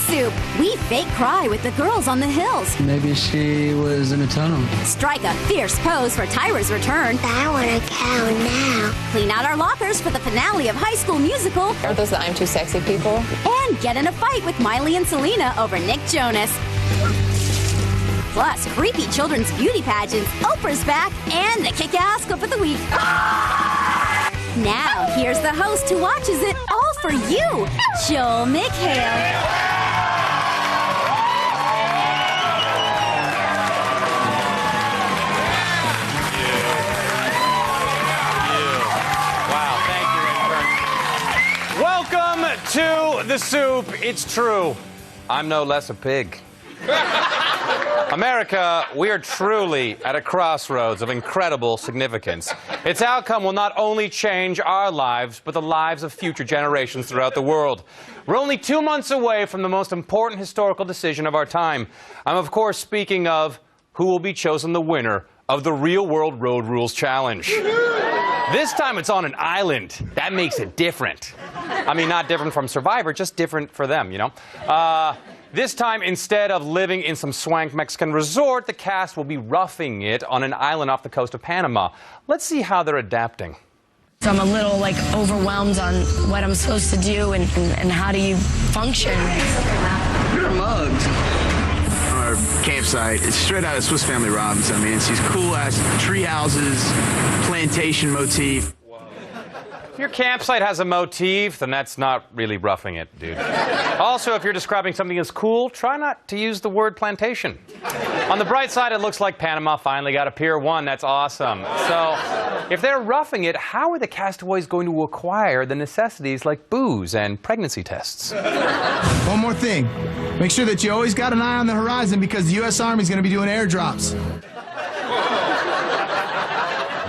Soup. We fake cry with the girls on the hills. Maybe she was in a tunnel. Strike a fierce pose for Tyra's return. I want a cow now. Clean out our lockers for the finale of High School Musical. Aren't those the I'm Too Sexy people? And get in a fight with Miley and Selena over Nick Jonas. Plus, creepy children's beauty pageants, Oprah's back, and the kick-ass clip of the week. Now, here's the host who watches it all for you, Joel McHale. Wow, thank you, intern. Welcome to The Soup. It's true. I'm no less a pig. America, we are truly at a crossroads of incredible significance. Its outcome will not only change our lives, but the lives of future generations throughout the world. We're only 2 months away from the most important historical decision of our time. I'm, of course, speaking of who will be chosen the winner of the Real World Road Rules Challenge. This time it's on an island. That makes it different. I mean, not different from Survivor, just different for them, you know? This time, instead of living in some swank Mexican resort, the cast will be roughing it on an island off the coast of Panama. Let's see how they're adapting. So I'm a little, overwhelmed on what I'm supposed to do and how do you function. Your mugs. Our campsite, it's straight out of Swiss Family Robinson. I mean, it's these cool-ass tree houses, plantation motif. If your campsite has a motif, then that's not really roughing it, dude. Also, if you're describing something as cool, try not to use the word plantation. On the bright side, it looks like Panama finally got a Pier 1. That's awesome. So, if they're roughing it, how are the castaways going to acquire the necessities like booze and pregnancy tests? One more thing. Make sure that you always got an eye on the horizon because the U.S. Army's going to be doing airdrops.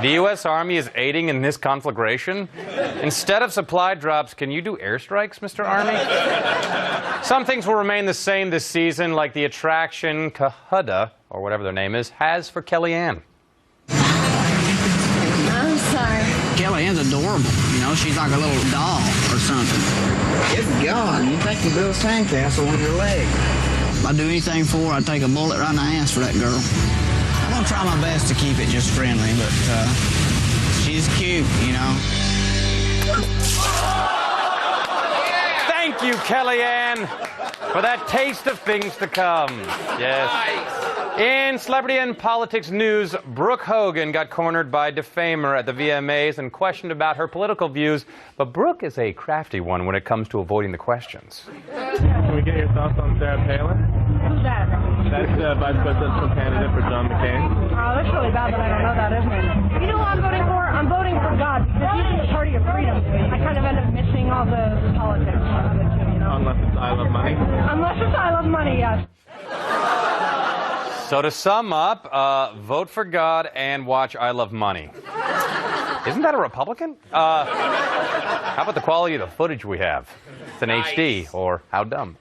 The U.S. Army is aiding in this conflagration? Instead of supply drops, can you do airstrikes, Mr. Army? Some things will remain the same this season, like the attraction Cahuda, or whatever their name is, has for Kellyanne. I'm sorry. Kellyanne's adorable. You know, she's like a little doll or something. It's gone. You think you build a sandcastle on your leg. If I do anything for her, I'd take a bullet right in the ass for that girl. I'm going to try my best to keep it just friendly, but she's cute, you know. Thank you, Kellyanne, for that taste of things to come. Yes. In celebrity and politics news, Brooke Hogan got cornered by a defamer at the VMAs and questioned about her political views, but Brooke is a crafty one when it comes to avoiding the questions. Can we get your thoughts on Sarah Palin? Who's that? That's the vice presidential candidate for John McCain. Oh, that's really bad that I don't know that, isn't it? You know what I'm voting for? I'm voting for God, because he's the party of freedom. I kind of end up missing all the politics of it, too, you know? Unless it's I Love Money. Unless it's I Love Money, yes. So to sum up, vote for God and watch I Love Money. Isn't that a Republican? How about the quality of the footage we have? It's an HD, or how dumb.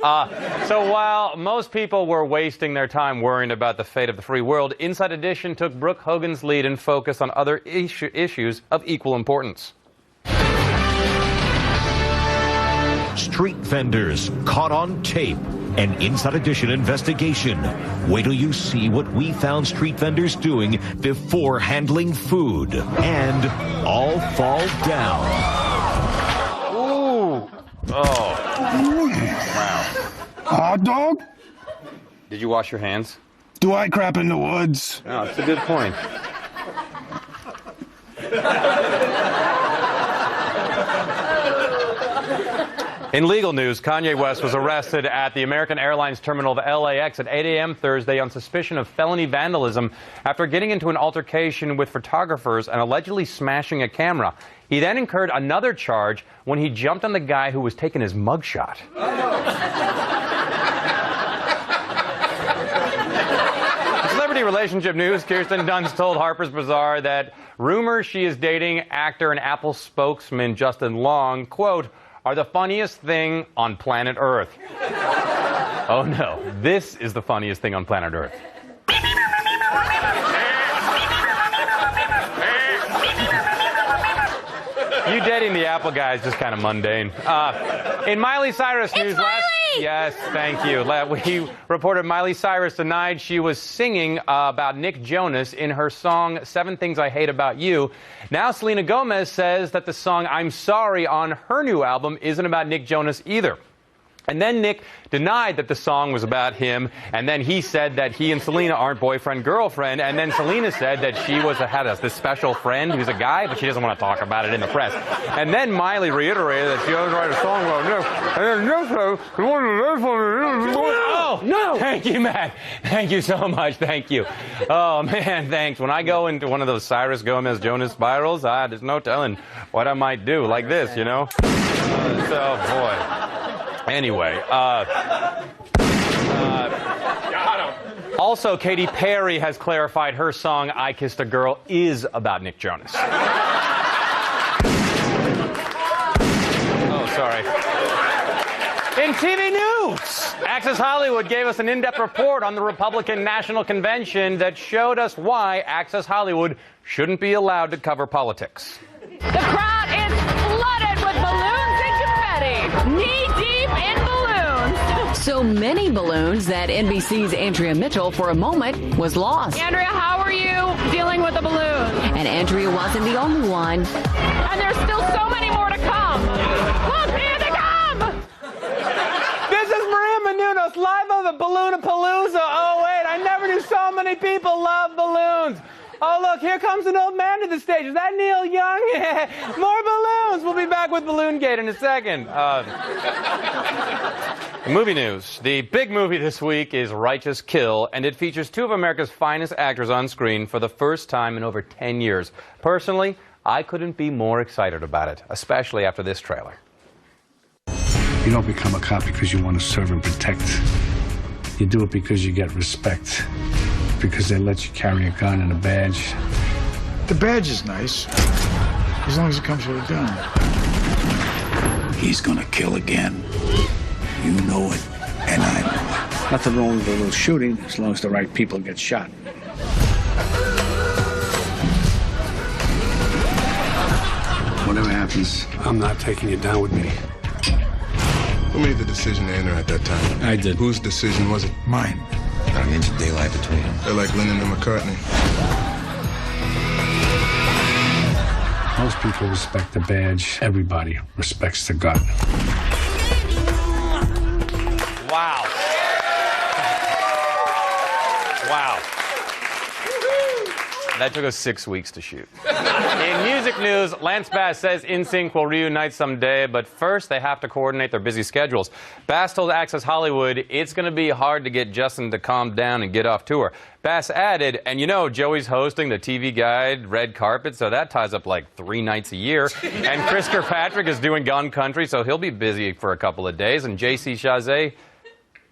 So while most people were wasting their time worrying about the fate of the free world, Inside Edition took Brooke Hogan's lead and focused on other issues of equal importance. Street vendors caught on tape. An Inside Edition investigation. Wait till you see what we found street vendors doing before handling food. And all fall down. Ooh. Oh. Wow. Hot dog? Did you wash your hands? Do I crap in the woods? No, it's a good point. In legal news, Kanye West was arrested at the American Airlines terminal of LAX at 8 a.m. Thursday on suspicion of felony vandalism after getting into an altercation with photographers and allegedly smashing a camera. He then incurred another charge when he jumped on the guy who was taking his mugshot. Celebrity relationship news, Kirsten Dunst told Harper's Bazaar that rumors she is dating actor and Apple spokesman Justin Long, quote, are the funniest thing on planet Earth. Oh no, this is the funniest thing on planet Earth. You dating the Apple guy is just kind of mundane. In Miley Cyrus news Miley! Yes, thank you. We reported Miley Cyrus denied she was singing about Nick Jonas in her song 7 Things I Hate About You. Now Selena Gomez says that the song I'm Sorry on her new album isn't about Nick Jonas either. And then Nick denied that the song was about him, and then he said that he and Selena aren't boyfriend-girlfriend, and then Selena said that she had this special friend who's a guy, but she doesn't want to talk about it in the press. And then Miley reiterated that she doesn't write a song about Nick. And then Nick said, oh, no! Thank you, Matt. Thank you so much. Thank you. Oh, man, thanks. When I go into one of those Cyrus Gomez Jonas spirals, there's no telling what I might do, like this, you know? So, boy. Anyway, also, Katy Perry has clarified her song, I Kissed a Girl, is about Nick Jonas. Oh, sorry. In TV news, Access Hollywood gave us an in-depth report on the Republican National Convention that showed us why Access Hollywood shouldn't be allowed to cover politics. The crowd is flooded with balloons and confetti, knee-deep in balloons. So many balloons that NBC's Andrea Mitchell, for a moment, was lost. Andrea, how are you dealing with the balloons? And Andrea wasn't the only one. And there's still so many more to come. Look, here they come! This is Maria Menounos, live on the Balloonapalooza. Oh, wait, I never knew so many people love balloons. Oh, look, here comes an old man to the stage. Is that Neil Young? More balloons. We'll be back with Balloon Gate in a second. Movie news. The big movie this week is Righteous Kill, and it features 2 of America's finest actors on screen for the first time in over 10 years. Personally, I couldn't be more excited about it, especially after this trailer. You don't become a cop because you want to serve and protect. You do it because you get respect. Because they let you carry a gun and a badge. The badge is nice, as long as it comes with a gun. He's gonna kill again. You know it, and I know it. Nothing wrong with a little shooting, as long as the right people get shot. Whatever happens, I'm not taking you down with me. Who made the decision to enter at that time? I did. Whose decision was it? Mine. Got an inch of daylight between them. They're like Lennon and McCartney. Most people respect the badge. Everybody respects the gun. Wow. Wow. That took us 6 weeks to shoot. In music news, Lance Bass says NSYNC will reunite someday, but first they have to coordinate their busy schedules. Bass told Access Hollywood it's going to be hard to get Justin to calm down and get off tour. Bass added, and you know, Joey's hosting the TV Guide Red Carpet, so that ties up like 3 nights a year. And Chris Kirkpatrick is doing Gun Country, so he'll be busy for a couple of days. And J.C. Chazé,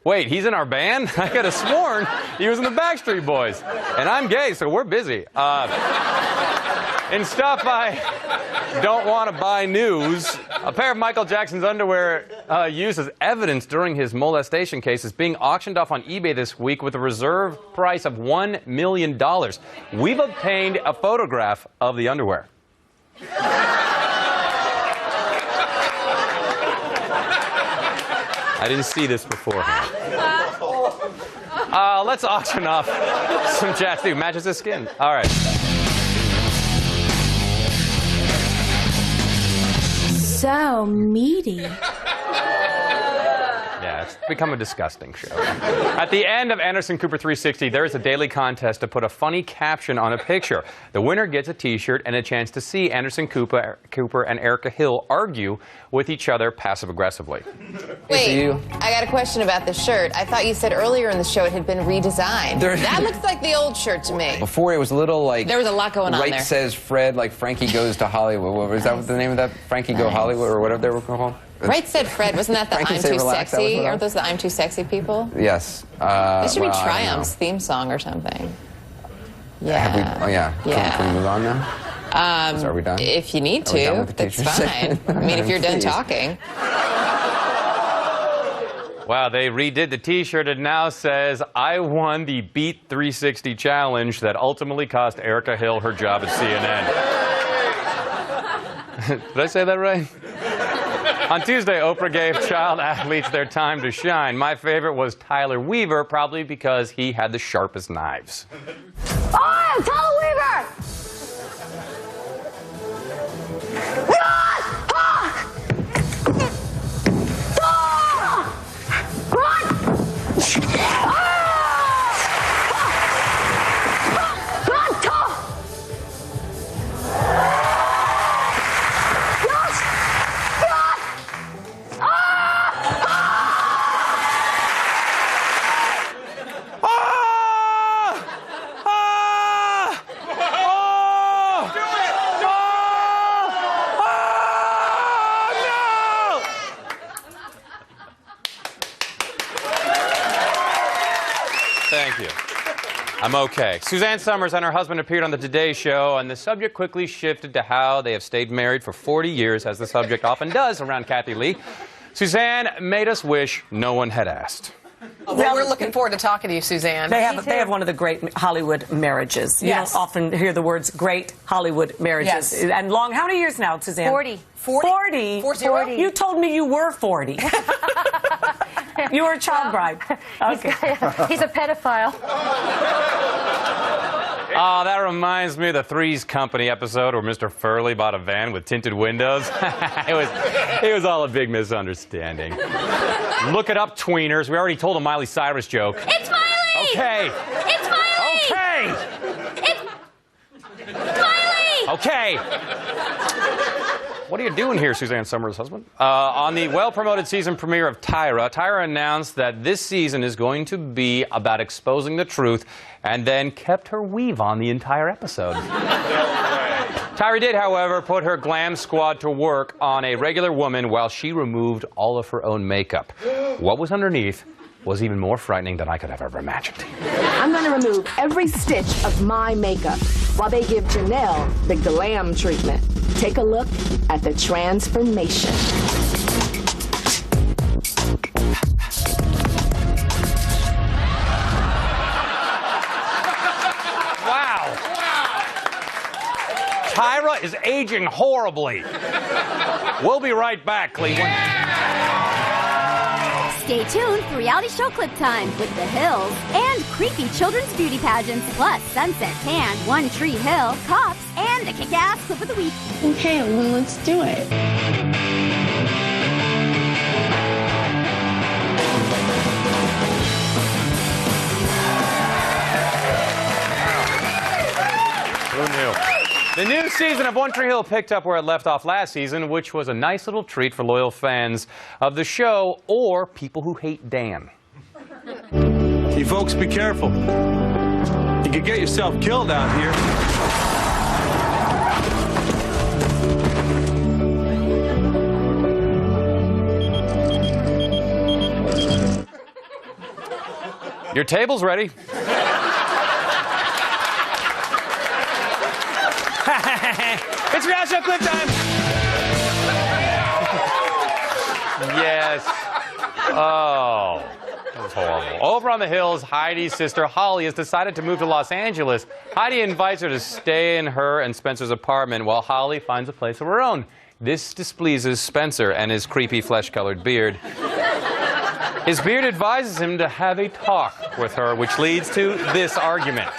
wait, he's in our band? I could have sworn he was in the Backstreet Boys. And I'm gay, so we're busy. In stuff I don't want to buy news, a pair of Michael Jackson's underwear used as evidence during his molestation case is being auctioned off on eBay this week with a reserve price of $1 million. We've obtained a photograph of the underwear. I didn't see this beforehand. Let's auction off some chats too. Matches his skin. All right. So meaty. Yeah, it's become a disgusting show. At the end of Anderson Cooper 360, there is a daily contest to put a funny caption on a picture. The winner gets a T-shirt and a chance to see Anderson Cooper and Erica Hill argue with each other passive-aggressively. Wait, I got a question about the shirt. I thought you said earlier in the show it had been redesigned. That looks like the old shirt to me. Before it was a little like... There was a lot going on there. Right Says Fred, like Frankie Goes to Hollywood. What was that the name of that? Frankie Go Hollywood or whatever they were called? Right Said Fred. Wasn't that the Frankie I'm Say Too Relax, Sexy? Aren't those the I'm Too Sexy people? Yes. This should be Triumph's theme song or something. Yeah. Yeah. Can we move on now? Are we done? If you need to, that's fine. I mean, if you're done talking. Wow, they redid the T-shirt. It now says, I won the Beat 360 challenge that ultimately cost Erica Hill her job at CNN. Did I say that right? On Tuesday, Oprah gave child athletes their time to shine. My favorite was Tyler Weaver, probably because he had the sharpest knives. Oh, Tyler Weaver! Thank you. I'm okay. Suzanne Somers and her husband appeared on the Today Show, and the subject quickly shifted to how they have stayed married for 40 years, as the subject often does around Kathy Lee. Suzanne made us wish no one had asked. Well, we're looking forward to talking to you, Suzanne. They have one of the great Hollywood marriages. You Yes. don't often hear the words great Hollywood marriages. Yes. And long, how many years now, Suzanne? 40. 40? 40? You told me you were 40. You were a child bride. Okay. He's a pedophile. Oh, that reminds me of the Three's Company episode where Mr. Furley bought a van with tinted windows. it was all a big misunderstanding. Look it up, tweeners. We already told a Miley Cyrus joke. It's Miley! Okay. It's Miley! Okay! It's Miley! Okay. What are you doing here, Suzanne Somers' husband? On the well-promoted season premiere of Tyra announced that this season is going to be about exposing the truth, and then kept her weave on the entire episode. Tyra did, however, put her glam squad to work on a regular woman while she removed all of her own makeup. What was underneath was even more frightening than I could have ever imagined. I'm going to remove every stitch of my makeup while they give Janelle the glam treatment. Take a look at the transformation. Wow. Tyra is aging horribly. We'll be right back, Cleveland. Stay tuned for reality show clip time with The Hills and creepy children's beauty pageants, plus Sunset Tan, One Tree Hill, Cops, and the kick-ass clip of the week. Okay, well, let's do it. Who knew? The new season of One Tree Hill picked up where it left off last season, which was a nice little treat for loyal fans of the show or people who hate Dan. You folks be careful. You could get yourself killed out here. Your table's ready. It's reality show clip time. Yes. Oh, that was horrible. Over on the Hills, Heidi's sister Holly has decided to move to Los Angeles. Heidi invites her to stay in her and Spencer's apartment while Holly finds a place of her own. This displeases Spencer and his creepy flesh-colored beard. His beard advises him to have a talk with her, which leads to this argument.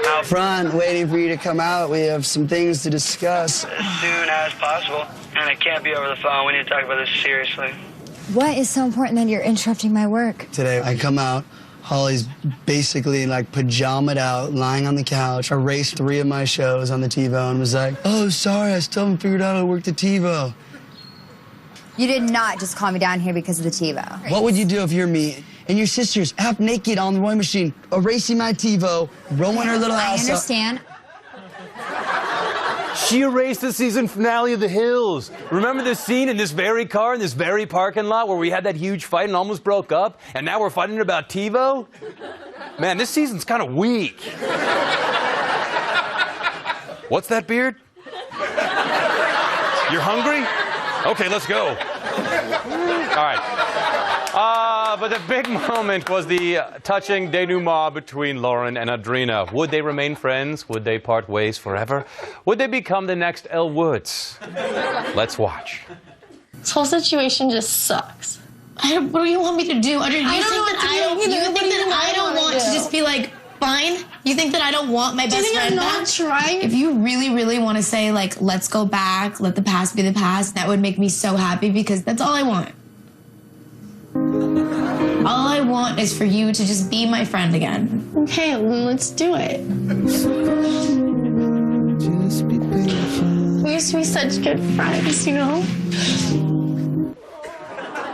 Out front, waiting for you to come out. We have some things to discuss. As soon as possible. And it can't be over the phone. We need to talk about this seriously. What is so important that you're interrupting my work? Today, I come out. Holly's basically like pajamaed out, lying on the couch. Erased 3 of my shows on the TiVo and was like, oh, sorry, I still haven't figured out how to work the TiVo. You did not just call me down here because of the TiVo. What would you do if you're me and your sister's half naked on the rowing machine, erasing my TiVo, rowing her little house? I understand. She erased the season finale of The Hills. Remember this scene in this very car in this very parking lot where we had that huge fight and almost broke up? And now we're fighting about TiVo? Man, this season's kind of weak. What's that beard? You're hungry? Okay, let's go. All right. But the big moment was the touching denouement between Lauren and Audrina. Would they remain friends? Would they part ways forever? Would they become the next Elle Woods? Let's watch. This whole situation just sucks. What do you want me to do? You think that I don't want to just be like, fine? You think that I don't want my best friend back? I'm not trying. If you really, really want to say, like, let's go back, let the past be the past, that would make me so happy because that's all I want. All I want is for you to just be my friend again. Okay, let's do it. We used to be such good friends, you know?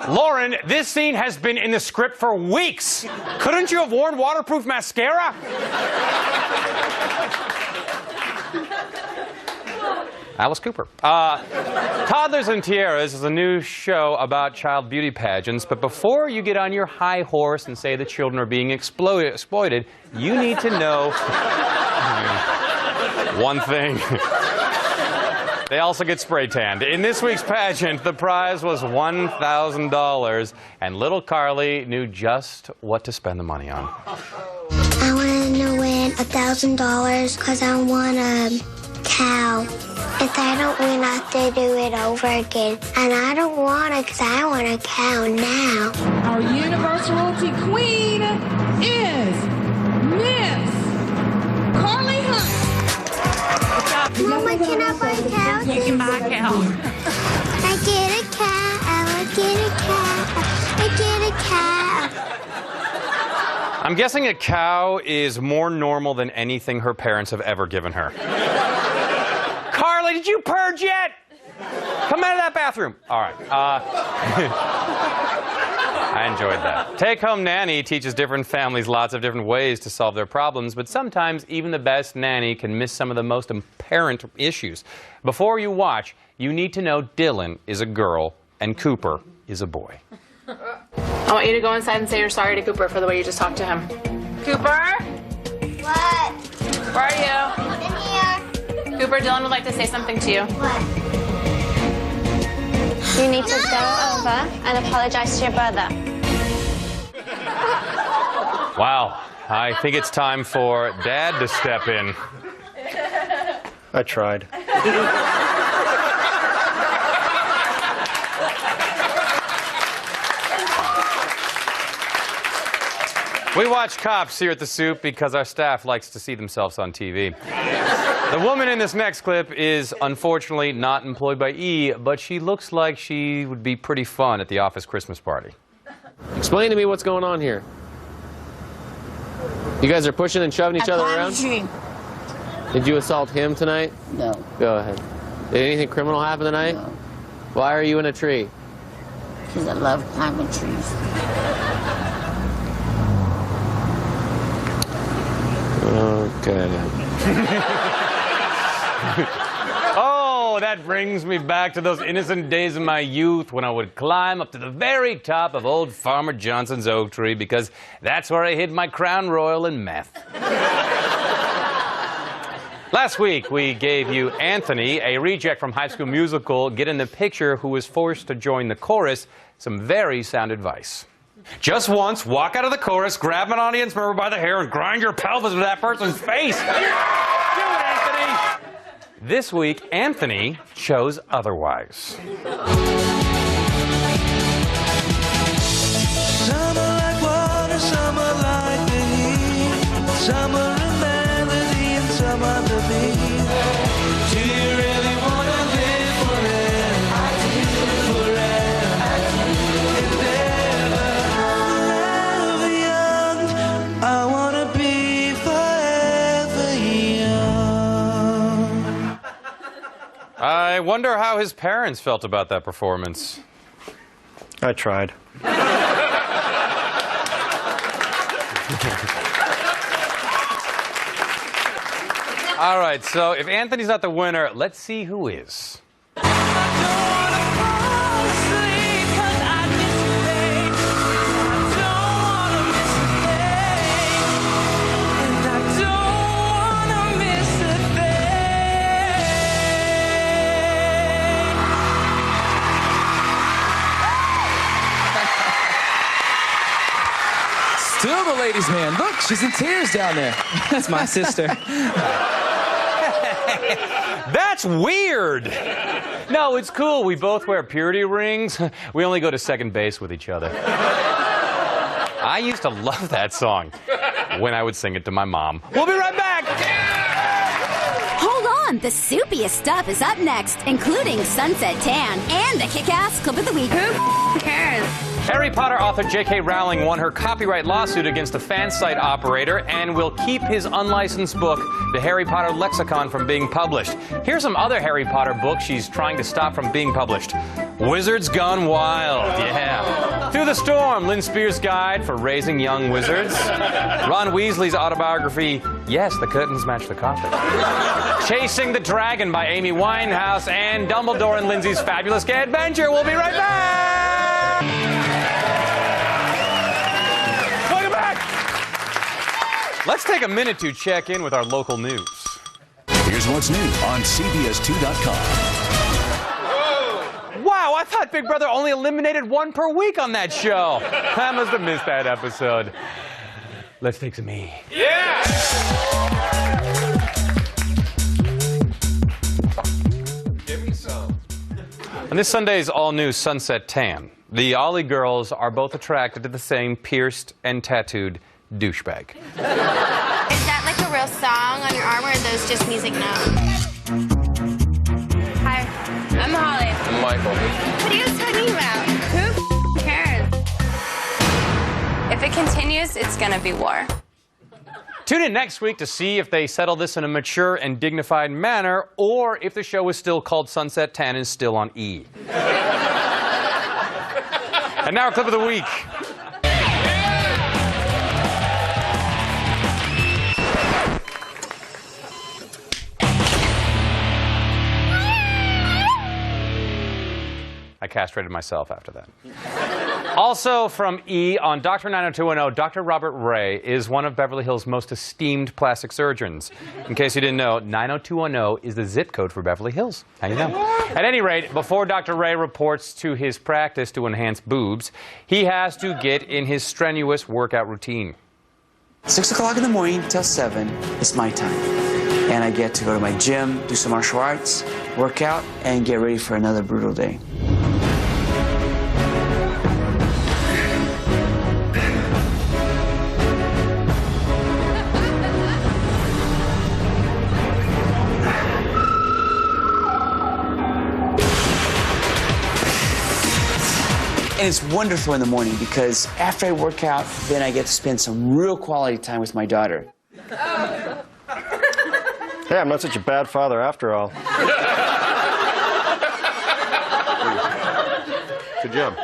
Lauren, this scene has been in the script for weeks. Couldn't you have worn waterproof mascara? Alice Cooper. Toddlers and Tiaras is a new show about child beauty pageants, but before you get on your high horse and say the children are being exploited, you need to know one thing. They also get spray tanned. In this week's pageant, the prize was $1,000, and little Carly knew just what to spend the money on. I want to win $1,000 because I want a cow. If I don't win, I have to do it over again. And I don't want it because I want a cow now. Our Universal Royalty Queen is Miss Carly Hunt. Mama, can I buy a cow? You can buy a cow. I get a cow, I get a cow, I get a cow. I'm guessing a cow is more normal than anything her parents have ever given her. Carly, did you purge yet? Come out of that bathroom. All right. I enjoyed that. Take Home Nanny teaches different families lots of different ways to solve their problems, but sometimes even the best nanny can miss some of the most apparent issues. Before you watch, you need to know Dylan is a girl and Cooper is a boy. I want you to go inside and say you're sorry to Cooper for the way you just talked to him. Cooper? What? Where are you? In here. Cooper, Dylan would like to say something to you. What? You need to go over and apologize to your brother. Wow. I think it's time for Dad to step in. I tried. We watch Cops here at the Soup because our staff likes to see themselves on TV. The woman in this next clip is unfortunately not employed by E, but she looks like she would be pretty fun at the office Christmas party. Explain to me what's going on here. You guys are pushing and shoving each other around? Did you assault him tonight? No. Go ahead. Did anything criminal happen tonight? No. Why are you in a tree? Because I love climbing trees. Okay. Oh, that brings me back to those innocent days of my youth when I would climb up to the very top of old Farmer Johnson's oak tree because that's where I hid my Crown Royal and meth. Last week, we gave you Anthony, a reject from High School Musical, Get in the Picture, who was forced to join the chorus, some very sound advice. Just once, walk out of the chorus, grab an audience member by the hair, and grind your pelvis with that person's face. Do it, Anthony! This week, Anthony chose otherwise. Summer like water, summer like the heat, summer a melody and summer the beat. Do you really want to live forever? I do. Forever. I do. And ever. Forever young. I want to be forever young. I wonder how his parents felt about that performance. I tried. All right, so if Anthony's not the winner, let's see who is. Still the ladies' man. Look, she's in tears down there. That's my sister. That's weird. No, it's cool. We both wear purity rings. We only go to second base with each other. I used to love that song when I would sing it to my mom. We'll be right back. Hold on, the soupiest stuff is up next, including Sunset Tan and the kick-ass clip of the week. Who cares? Harry Potter author J.K. Rowling won her copyright lawsuit against a fan site operator and will keep his unlicensed book, The Harry Potter Lexicon, from being published. Here's some other Harry Potter books she's trying to stop from being published. Wizards Gone Wild, yeah. Through the Storm, Lynn Spears' Guide for Raising Young Wizards. Ron Weasley's autobiography, Yes, the Curtains Match the Carpet. Chasing the Dragon by Amy Winehouse, and Dumbledore and Lindsay's Fabulous Gay Adventure. We'll be right back! Welcome back! Let's take a minute to check in with our local news. Here's what's new on CBS2.com. Wow, I thought Big Brother only eliminated one per week on that show. I must have missed that episode. Let's take some E. Yeah! Give me some. On this Sunday's all-new Sunset Tan, the Ollie girls are both attracted to the same pierced and tattooed douchebag. Is that like a real song on your arm, or are those just music notes? Hi, I'm Holly. I'm Michael. What are you guys talking about? Who cares? If it continues, it's gonna be war. Tune in next week to see if they settle this in a mature and dignified manner, or if the show is still called Sunset Tan and still on E. And now a clip of the week. I castrated myself after that. Also from E! On Dr. 90210, Dr. Robert Ray is one of Beverly Hills' most esteemed plastic surgeons. In case you didn't know, 90210 is the zip code for Beverly Hills. How you know? At any rate, before Dr. Ray reports to his practice to enhance boobs, he has to get in his strenuous workout routine. 6 o'clock in the morning till 7 is my time. And I get to go to my gym, do some martial arts, work out, and get ready for another brutal day. And it's wonderful in the morning because after I work out, then I get to spend some real quality time with my daughter. Hey, I'm not such a bad father after all. Good job.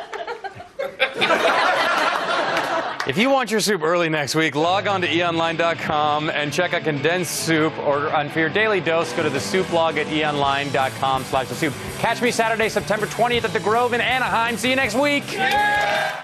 If you want your soup early next week, log on to eonline.com and check out condensed soup, or for your daily dose, go to the soup blog at eonline.com/thesoup. Catch me Saturday, September 20th at the Grove in Anaheim. See you next week. Yeah!